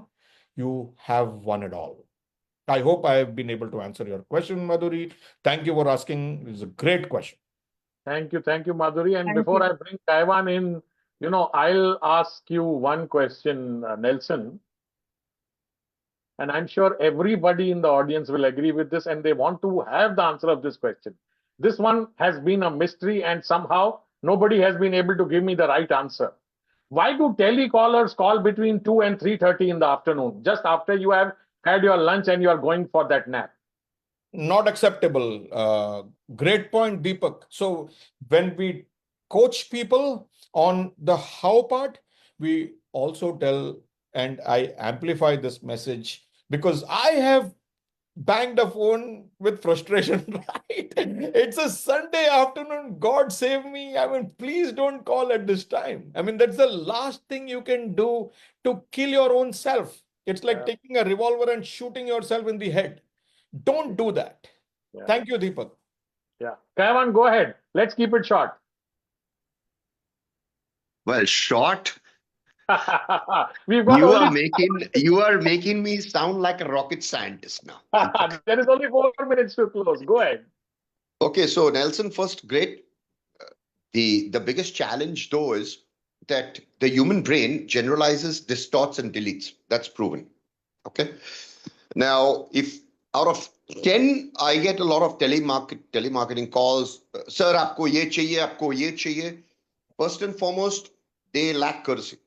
you have won it all. I hope I have been able to answer your question, Madhuri. Thank you for asking. It's a great question. Thank you, Madhuri. And Thank before you. I bring Taiwan in, I'll ask you one question, Nelson. And I'm sure everybody in the audience will agree with this and they want to have the answer of this question. This one has been a mystery and somehow nobody has been able to give me the right answer. Why do telecallers call between 2 and 3:30 in the afternoon, just after you have had your lunch and you are going for that nap? Not acceptable. Great point, Deepak. So when we coach people on the how part, we also tell, and I amplify this message because I have banged the phone with frustration, right? It's a Sunday afternoon. God save me. I mean, please don't call at this time. I mean, that's the last thing you can do to kill your own self. It's like Yeah, taking a revolver and shooting yourself in the head. Don't do that. yeah, Thank you, Deepak. yeah. Kaiwan, go ahead. Let's keep it short. Well, short. We've got You only are making me sound like a rocket scientist now. there is only 4 minutes to close. Go ahead. Okay, so Nelson, first, great. The biggest challenge though is that the human brain generalizes, distorts, and deletes. That's proven. Okay. Now, if out of 10, I get a lot of telemarketing calls, sir, aapko ye chahiye, aapko ye chahiye. First and foremost, they lack courtesy.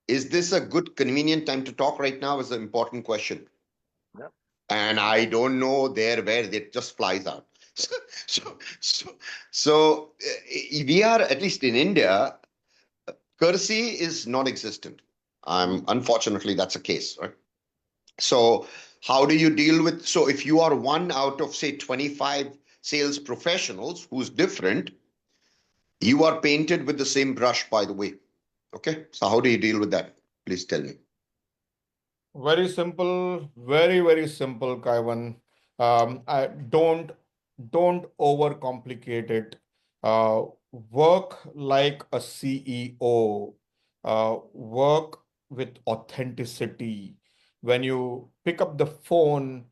Is this a good, convenient time to talk right now? Is an important question. Yeah. And I don't know there where it just flies out. So we are, at least in India, courtesy is non-existent. Unfortunately, that's a case, right? So how do you deal with, so if you are one out of, say, 25 sales professionals who's different, you are painted with the same brush, by the way. Okay. So how do you deal with that? Please tell me. Very simple, very simple, Kaivan. I don't overcomplicate it. Work like a CEO. Work with authenticity. When you pick up the phone,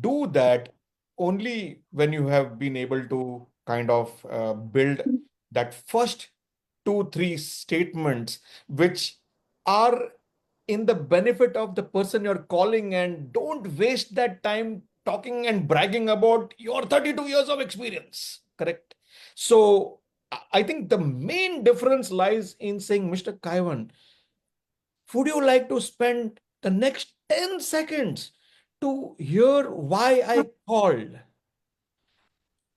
do that only when you have been able to kind of build that first two, three statements, which are in the benefit of the person you're calling, and don't waste that time talking and bragging about your 32 years of experience. Correct. So I think the main difference lies in saying, Mr. Kaivan, would you like to spend the next 10 seconds to hear why I called?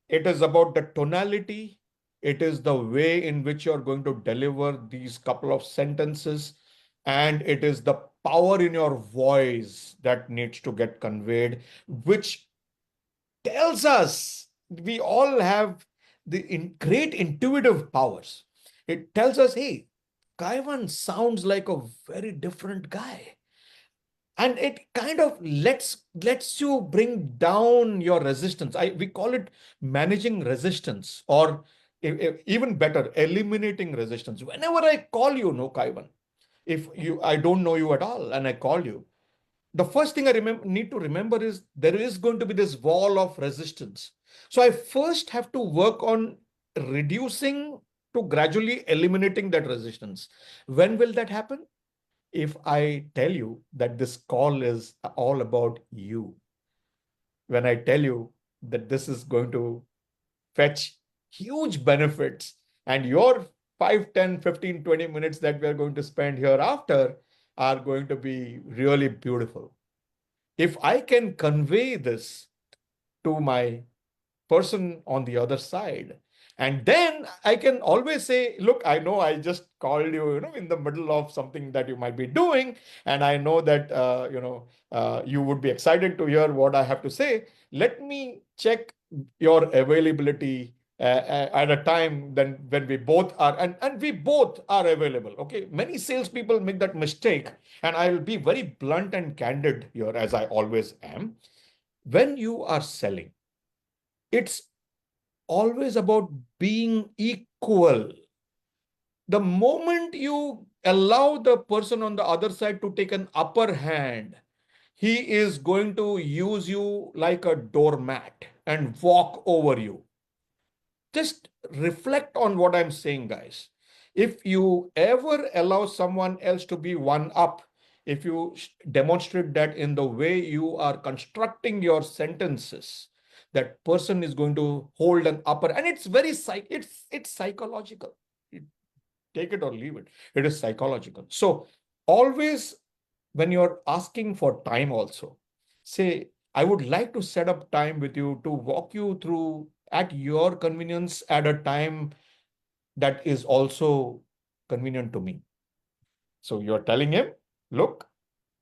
It is about the tonality. It is the way in which you're going to deliver these couple of sentences. And it is the power in your voice that needs to get conveyed, which tells us we all have the great intuitive powers. It tells us, hey, Kaivan sounds like a very different guy. And it kind of lets you bring down your resistance. We call it managing resistance, or even better, eliminating resistance. Whenever I call you, no, Kaivan, if you I don't know you at all and I call you, the first thing I need to remember is there is going to be this wall of resistance. So I first have to work on reducing to gradually eliminating that resistance. When will that happen? If I tell you that this call is all about you, when I tell you that this is going to fetch huge benefits, and your 5, 10, 15, 20 minutes that we're going to spend here after are going to be really beautiful. If I can convey this to my person on the other side, and then I can always say, look, I know I just called you, in the middle of something that you might be doing, and I know that you would be excited to hear what I have to say. Let me check your availability at a time then when we both are and we both are available. Okay, many salespeople make that mistake, and I'll be very blunt and candid here, as I always am. When you are selling, it's always about being equal. The moment you allow the person on the other side to take an upper hand, he is going to use you like a doormat and walk over you. Just reflect on what I'm saying, guys. If you ever allow someone else to be one up, if you demonstrate that in the way you are constructing your sentences, that person is going to hold an upper, and it's very it's psychological. Take it or leave it. It is psychological. So always, when you're asking for time also, say, I would like to set up time with you to walk you through at your convenience at a time that is also convenient to me. So you're telling him, look,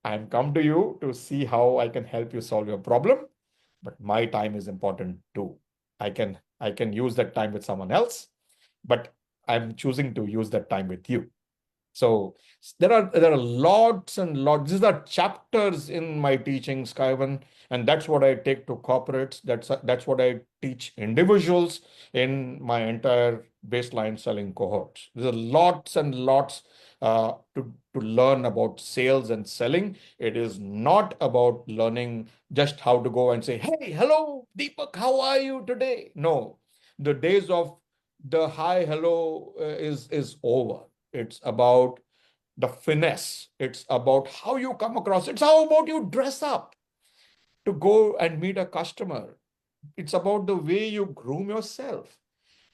I'm come to you to see how I can help you solve your problem, but my time is important too. I can use that time with someone else, but I'm choosing to use that time with you. So there are lots and lots. These are chapters in my teaching, Skyvan, and that's what I take to corporates. That's what I teach individuals in my entire baseline selling cohorts. There's lots and lots to learn about sales and selling. It is not about learning just how to go and say, "Hey, hello, Deepak, how are you today?" No, the days of the hi, hello is over. It's about the finesse. It's about how you come across. It's how about you dress up to go and meet a customer. It's about the way you groom yourself.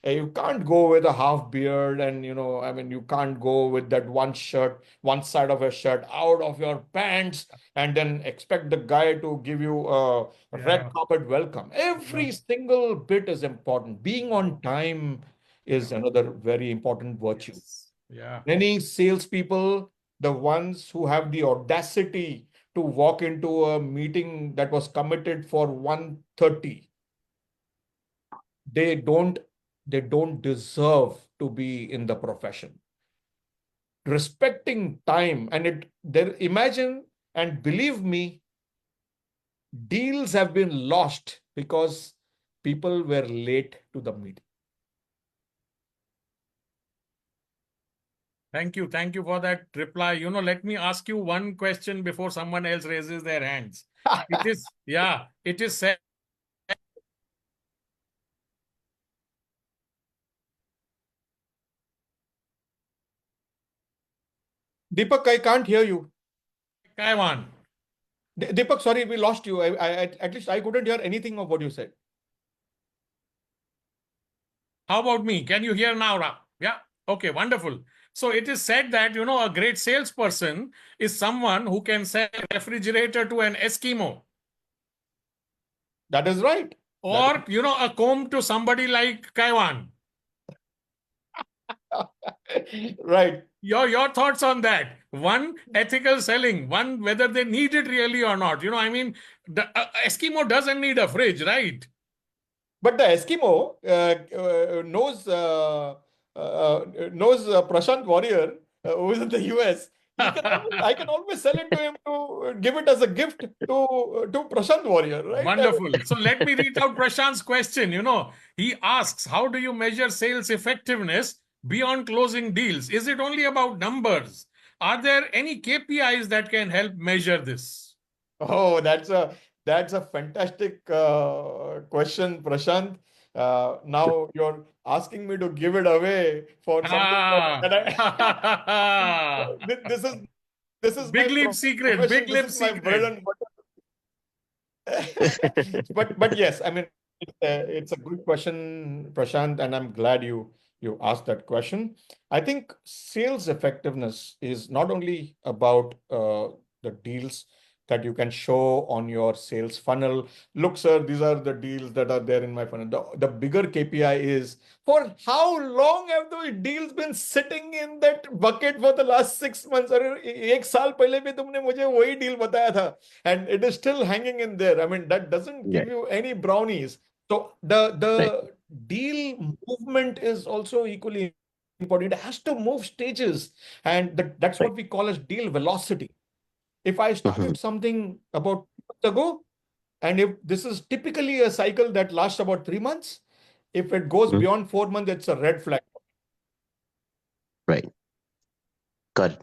You can't go with a half beard and, I mean, you can't go with that one shirt, one side of a shirt out of your pants and then expect the guy to give you a red carpet welcome. Every single bit is important. Being on time is another very important virtue. Yeah. Many salespeople, the ones who have the audacity to walk into a meeting that was committed for 1:30, they don't deserve to be in the profession. Respecting time, and imagine and believe me, deals have been lost because people were late to the meeting. Thank you. Thank you for that reply. Let me ask you one question before someone else raises their hands. It is said. Deepak, I can't hear you. Taiwan. Deepak, sorry, we lost you. At least I couldn't hear anything of what you said. How about me? Can you hear now, Ram? Yeah. Okay, wonderful. So it is said that, a great salesperson is someone who can sell a refrigerator to an Eskimo. That is right. Or, a comb to somebody like Taiwan. Right. Your thoughts on that? One, ethical selling. One, whether they need it really or not. I mean, the Eskimo doesn't need a fridge, right? But the Eskimo knows Prashant Warrior, who is in the US. I can always sell it to him to give it as a gift to Prashant Warrior, right? Wonderful. So let me read out Prashant's question. He asks, how do you measure sales effectiveness beyond closing deals? Is it only about numbers? Are there any KPIs that can help measure this? Oh, that's a fantastic question, Prashant. Now you're asking me to give it away for something this is Big my lip secret, profession. big This lip is my bread secret. and butter. But yes, I mean, it's a good question, Prashant, and I'm glad you asked that question. I think sales effectiveness is not only about the deals that you can show on your sales funnel. Look, sir, these are the deals that are there in my funnel. The bigger KPI is, for how long have those deals been sitting in that bucket for the last 6 months? अरे, एक साल पहले भी तुमने मुझे वही deal बताया था, and it is still hanging in there. I mean, that doesn't give you any brownies. So the deal movement is also equally important. It has to move stages, and that's what we call as deal velocity. If I started something about 2 months ago, and if this is typically a cycle that lasts about 3 months, if it goes beyond 4 months, it's a red flag. Right. Got it.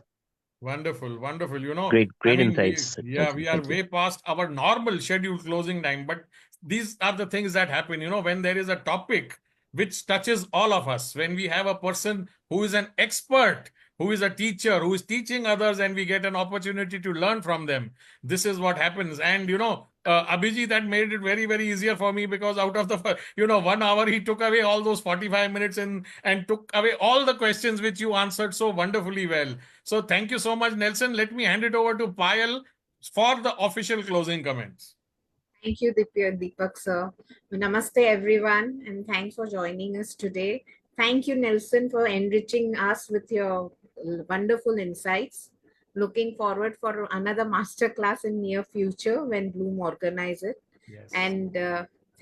Wonderful, wonderful. Great We insights. are Nelson. Thank you. way past our normal scheduled closing time, but these are the things that happen, when there is a topic which touches all of us, when we have a person who is an expert, who is a teacher, who is teaching others, and we get an opportunity to learn from them. This is what happens. And, Abhijit, that made it very, very easier for me, because out of the, 1 hour, he took away all those 45 minutes and took away all the questions which you answered so wonderfully well. So thank you so much, Nelson. Let me hand it over to Payal for the official closing comments. Thank you, Deepak sir. Namaste, everyone, and thanks for joining us today. Thank you, Nelson, for enriching us with your wonderful insights. Looking forward for another masterclass in near future when Bloom organize it. Yes. And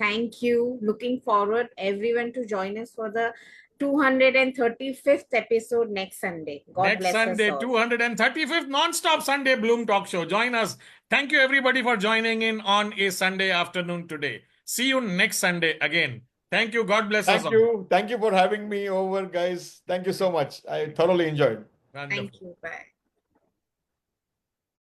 thank you. Looking forward everyone to join us for the 235th episode next Sunday. God bless Sunday, us all. 235th non-stop Sunday Bloom Talk Show. Join us. Thank you, everybody, for joining in on a Sunday afternoon today. See you next Sunday again. Thank you. God bless us all. Thank you. Thank you for having me over, guys. Thank you so much. I thoroughly enjoyed. Wonderful. Thank you. Bye.